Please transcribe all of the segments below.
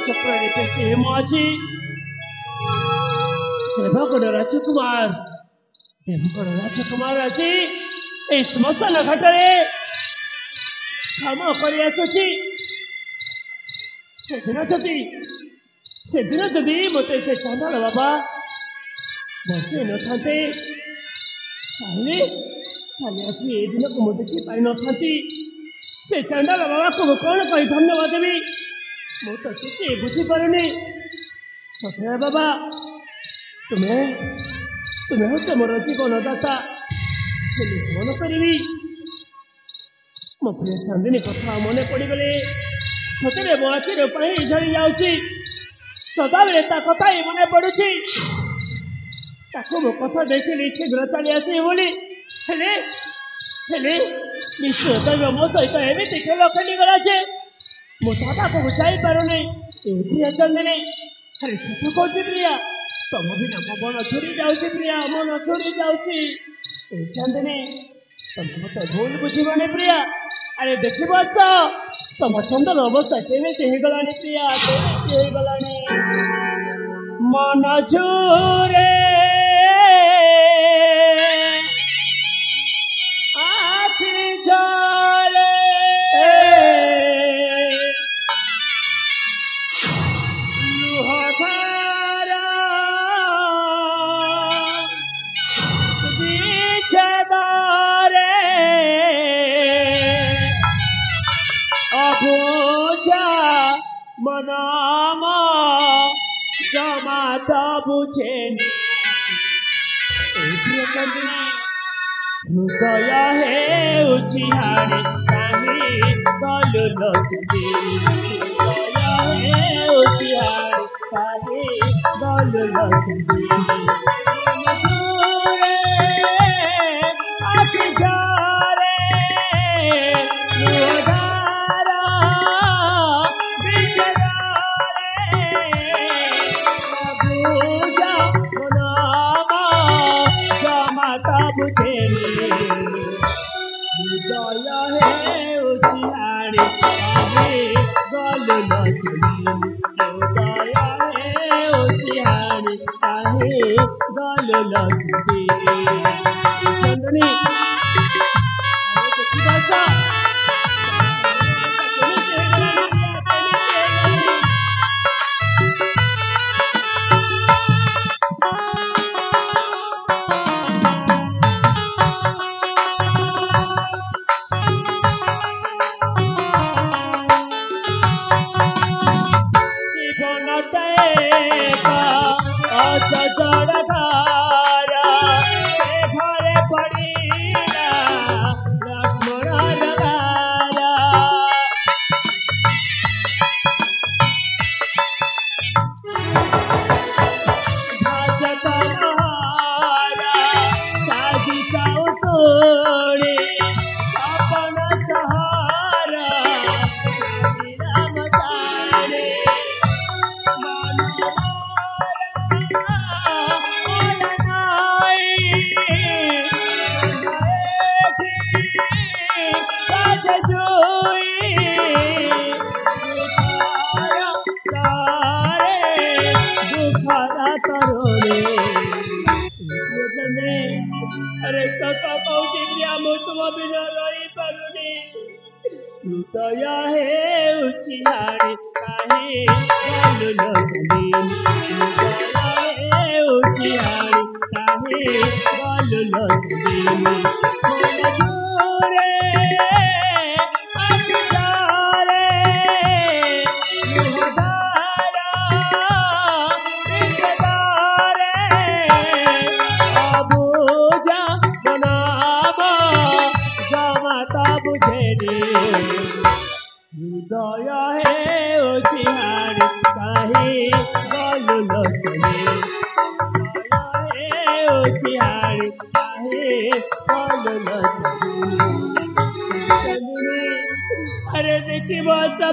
चक्र से माझी देवगढ़ राजकुमार देवगढ़ राजकुमार आज श्मशान घाटे काम कर सेदिन जदि मत से चांदाल बाबा बचे न था आज ये दिन को मुझे देखी पाई न था से चांदाल बाबा को कौन कही धन्यवाद देवी मु तो किसी बुझीपारुनी सत्य बाबा तुम्हें तुम्हें हूँ मोर जीवनदाता कौन करी मो प्रिय चांदिनी कथा मन पड़गले सतरे मो आखिर झड़ी जाऊँगी सदा बेले कथा ही मन पड़ुची मो कथा देखिली शीघ्र चली आसे बोली निश्चय दैव मो सहित एमती खेल खेलीगला जे मो दादा को जापारे प्रिया चांदिनी अरे सत कौच प्रिया तुम बिना मो मन छुरी जाऊँगी प्रिया मन छुरी जाऊँगी चांदिनी तुम मत भूल बुझीबनी प्रिया अरे देख तुम चंदन अवस्था केमी होगलानी प्रिया केमी होगलानी मन झूरे आखिरी झरे लुहधारा बीचदारे अबूझा मनामा जमाता बुझे हृदय है उचिहाड़ी कहीं गलु लचुदी हृदय है उचिहाड़ी कहीं गलु लचुदी आखि जारे लुहधारा बिचदारे अबूझा मनामा जमाता बुझे हृदय है उचिहाड़ी कहीं गलु लचुदी हृदय है उचिहाड़ी कहीं गलु लचुदी चंदनी अरे कका कौची प्रिया मु तुम बिना रही पारुनी हृदय है उचिहाड़ी कहीं गलु लचुदी हृदय है उचिहाड़ी कहीं गलु लचुदी मन झूरे आखि जारे लुहधारा बिचदारे अबूझा मनामा जमाता बुझे हृदय है उचिहाड़ी कहीं गलु लचुदी हृदय है उचिहाड़ी कहीं गलु लचुदी अरे देखी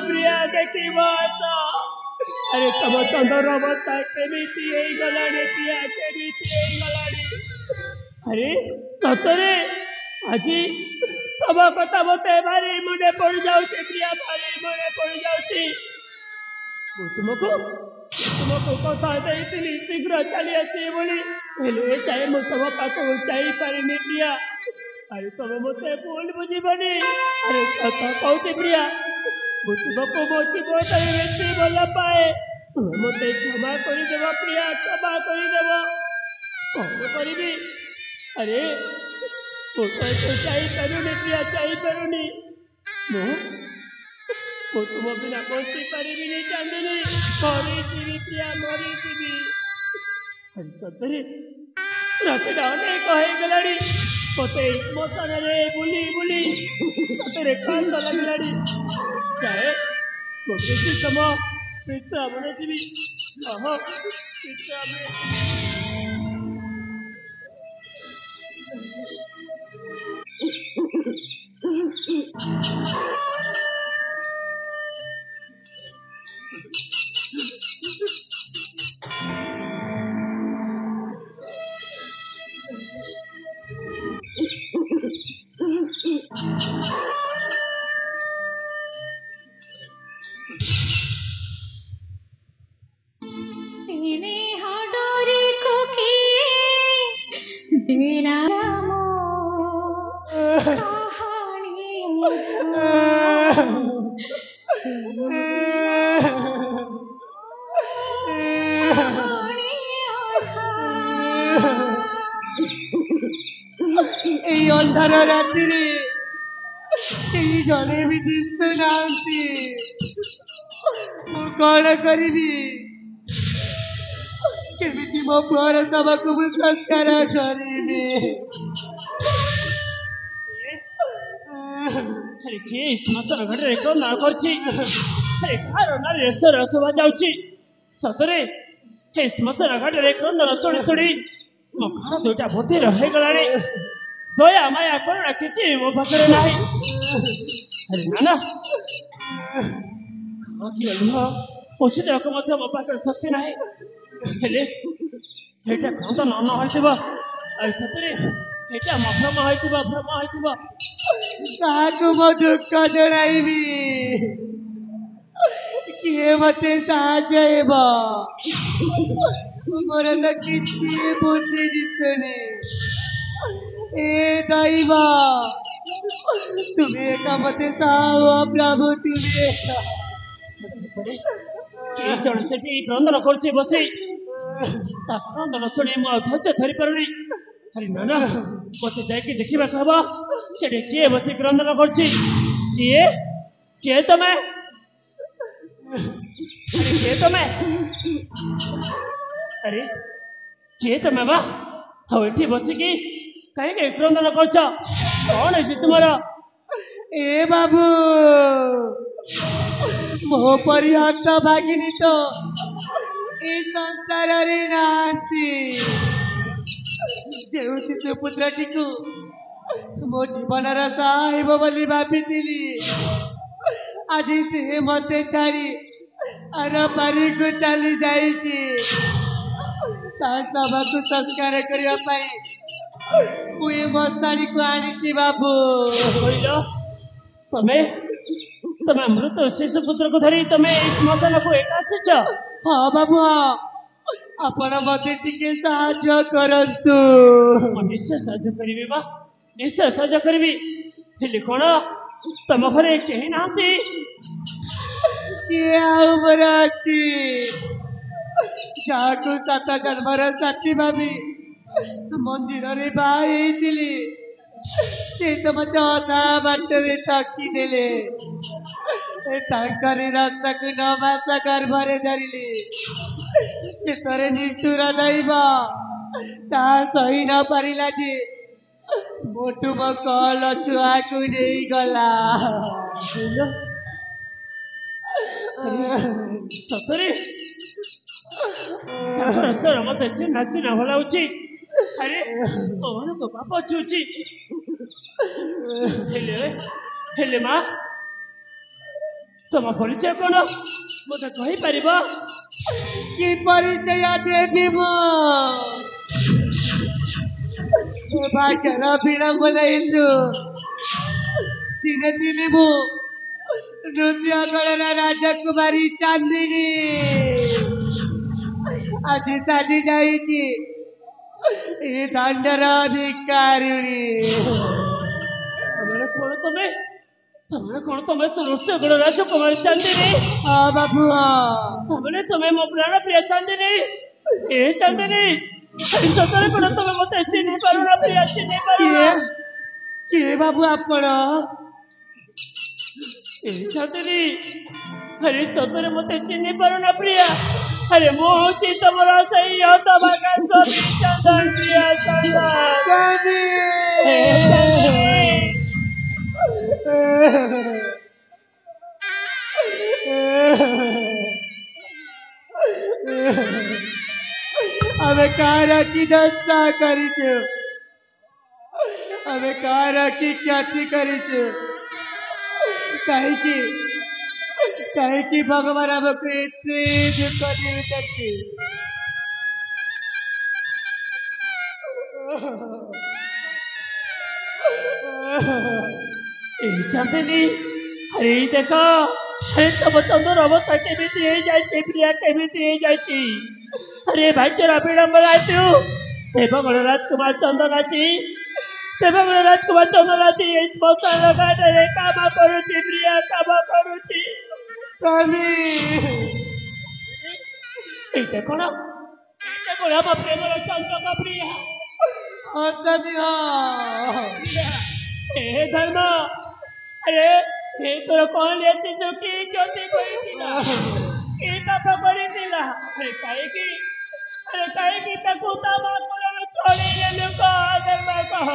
प्रिया देखी अरे तम चंदर अवस्था केमिति गलानी प्रिया केमिति गलानी अरे सतरे आज तम कथा मते भारी मने पड़ जाउची प्रिया भारी मने पड़ जाउची तुमको कथा देइतिली शीघ्र चली आसी बोली हेले चाहे मो तम पाखो जाई पारिनी प्रिया अरे तमे मते भूल बुझिबनी अरे कथा कहूची प्रिया तुमको मो जीवन बेसी भल पाए तुम्हें मत क्षमा करदेव प्रिया क्षमा करदेव कौन करी अरे तो जापारूनी प्रिया जापारूनी मु तुम बिना बची पारिनी चांदनी मरीजी प्रिया मरीजी अरे सतरे रात अनेक हो गलानी मत श्मशान बुली बुली सतरे कांद लगलानी जाए किसी सम विश्राम जी अह विश्राम तेरा अंधार राति जड़े भी दिशु ना कौन करी केमिति मो पुअर सबको मु संस्कार करी अरे के श्मशान घाटे क्रंदन करछि अरे कार नारी रेसर शोभा जाउछि सतरे हे श्मशान घाटे क्रंदन शुणी शुणी मो कान दुईटा भोतिर हो गलानी दया माया करुणा किछि मो पाखरे नाही अरे नाना खाकी लुह पोछिदेक मध्य मो पाखरे शक्ति नाही हेले एटा क्रंदन न होइतिबा अरे सतरे एटा भ्रम होइतिबा काकु मो दुख जणाइबी किए मते साहाय्य हेब मोर तो किछि बुद्धि दिसुनी ए दैव तुम्हें का मते साहो प्रभु तुम्हें के जण सेठी क्रंदन करछि बसी ता क्रंदन शुणी मो धैर्य धरि पारुनी अरे नाना मते जाके देखिबा कहबा सेठी के बसी क्रंदन करछि के तमे अरे के तमे बा हाउ एठी बसी की कहीं क्रंदन करछ कौन है तुम्हारा ए बाबू मो परिहत भागिनी तो ए संसार रे नांती जेउति तो पुत्रटी को मो जीवन साहिब बोली भाभी आज से मते छाड़ी अर पारी को चली जाइए सबको संस्कार करने मुझे मशाणी को आनी बाबू तमें तमें मृत शिशु पुत्र को धरी तमें श्मशान को एक आसीच हाँ बाबू हाँ आपण मते टिके साहाय्य करंतु निश्चय साहाय्य करिवे बा निश्चय साहाय्य करिवी हेले कोन तम घरे केही नांती के आउबर अछि जाको सात जन्मर साथी भाभी मंदिर रे बाई दिली से तो मते अधा बाटरे टाकी देले तांकरी रास्ता को नवासा गर्भरे धरिले शेषरे निष्ठुर दैव ता सही न पारिला जे मोटू मो कल छुआ को नहीं गला सतरे सर मत चिन्ह चिन्ह भलाउची अरे ओन को पाप छुची हेले माँ तुम परिचय कौन मत कही पारिबा কি পরিচয় দেবী মো ভাগ্যর বিড়ম্বনা ইন্দু দিনে দিনে মু নୃତ୍ୟଗଳର ରାଜକୁମାରୀ ଚାନ୍ଦିନୀ ଆଜି ସାଜି ଯାଇଛି ଏ ଦଣ୍ଡର ଭିକାରିଣୀ। ତମେ କଣ ତମେ ତ ନୃତ୍ୟଗଳ ରାଜକୁମାରୀ ଚାନ୍ଦିନୀ? ହଁ ବାବୁ ତମେ ତମେ ମୋ ପ୍ରାଣ ପ୍ରିୟ ଚାନ୍ଦିନୀ। ଏ ଚାନ୍ଦିନୀ ସତରେ କଣ ତମେ ମତେ ଚିହ୍ନି ପାରୁନା ପ୍ରିୟା? ଚିହ୍ନି ପାରୁନା? କିଏ ବାବୁ ଆପଣ? ଏ ଚାନ୍ଦିନୀ ଆରେ ସତରେ ମତେ ଚିହ୍ନି ପାରୁନା ପ୍ରିୟା? ଆରେ ମୁଁ ହଉଛି ତମର ସେଇ ହତଭାଗା ସ୍ୱାମୀ ଚନ୍ଦନ ପ୍ରିୟା ଚନ୍ଦନ। ଆମେ କାହାର କି ଦଶା କରିଛୁ? ଆମେ କାହାର କି କ୍ଷତି କରିଛୁ? କାହିଁକି କାହିଁକି ଭଗବାନ ଆମକୁ ଏତେ ଦୁଃଖ ଦେଉଛନ୍ତି? এই চাঁদিনী আরে দেখো আরে তব চন্দন অবস্থা কেমিতি হয়ে যাচ্ছে প্রিয়া, কেমিতি হয়ে যাচ্ছি। আরে ভাগ্যের বিড়ম্বনা তু দেবগণ রাজকুমার চন্দন আছি, দেবগণ রাজকুমার চন্দন আছি এই শ্মশান ঘাটে কাম করুছি প্রিয়া, কাম করুছি। এইটা কোন আমার প্রেমের চন্দনা প্রিয়া। হে ধর্ম আরে হে তোর কোন লেছিস কি জ্যোতি করেছিলা, কি পাপ করেছিলা? আরে কাহিকি তাকে তামা করে ছড়িয়ে দেব ধর্ম কহ।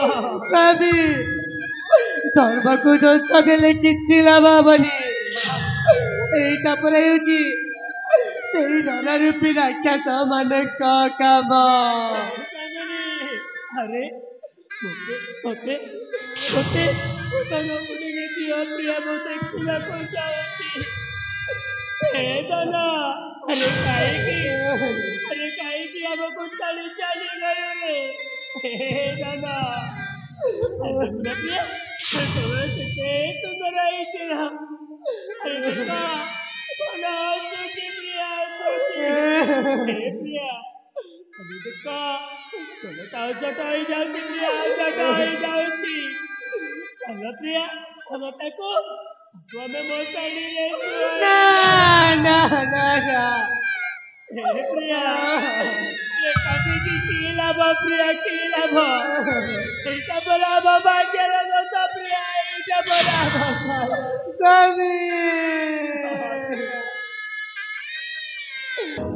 ଧର୍ମକୁ ଦୋଷ ଦେଲେ କିଛି ଲାଭ ହବନି। ଏଇଟା ପରେ ହେଉଛି ସେଇ ଧନରୂପୀ ରାକ୍ଷସ ମାନଙ୍କ କାମ। ଆରେ ମତେ ମତେ ଦିଅ ପ୍ରିୟା, ମୁଁ ଦେଖିବାକୁ ଚାହୁଁଛି। ହେ ଧନ ଆରେ କାହିଁକି ଆମକୁ ଛାଡ଼ି ଚାଲିଗଲେ? ହେ ଧନ ପ୍ରିୟା ତମେ କେତେ ସୁନ୍ଦର ହେଇଥିଲା। ଆରେ ଦେଖ ଭଲ ଆସୁଛି ପ୍ରିୟା, ହେ ପ୍ରିୟା ତମେ ଦେଖ ତମେ ତ ଜଟ ହେଇଯାଉଛି ପ୍ରିୟା, ଜଟ ହେଇଯାଉଛି। ଚାଲ ପ୍ରିୟା ଆମେ ତାକୁ ଆମେ ମୋ ଶାଢ଼ୀରେ ହେ ପ୍ରିୟା କାହିଁକି କି ଲାଭ ପ୍ରିୟା, କି ଲାଭ? এইটা বলা বাবা গেল কথা প্রিয়া, এইটা বলা বাবা স্বামী।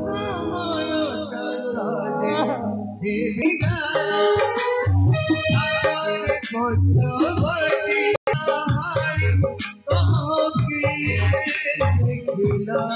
সময়টা সাজে জীবিকা আর মধ্যবর্তী আমার তোকে দেখলাম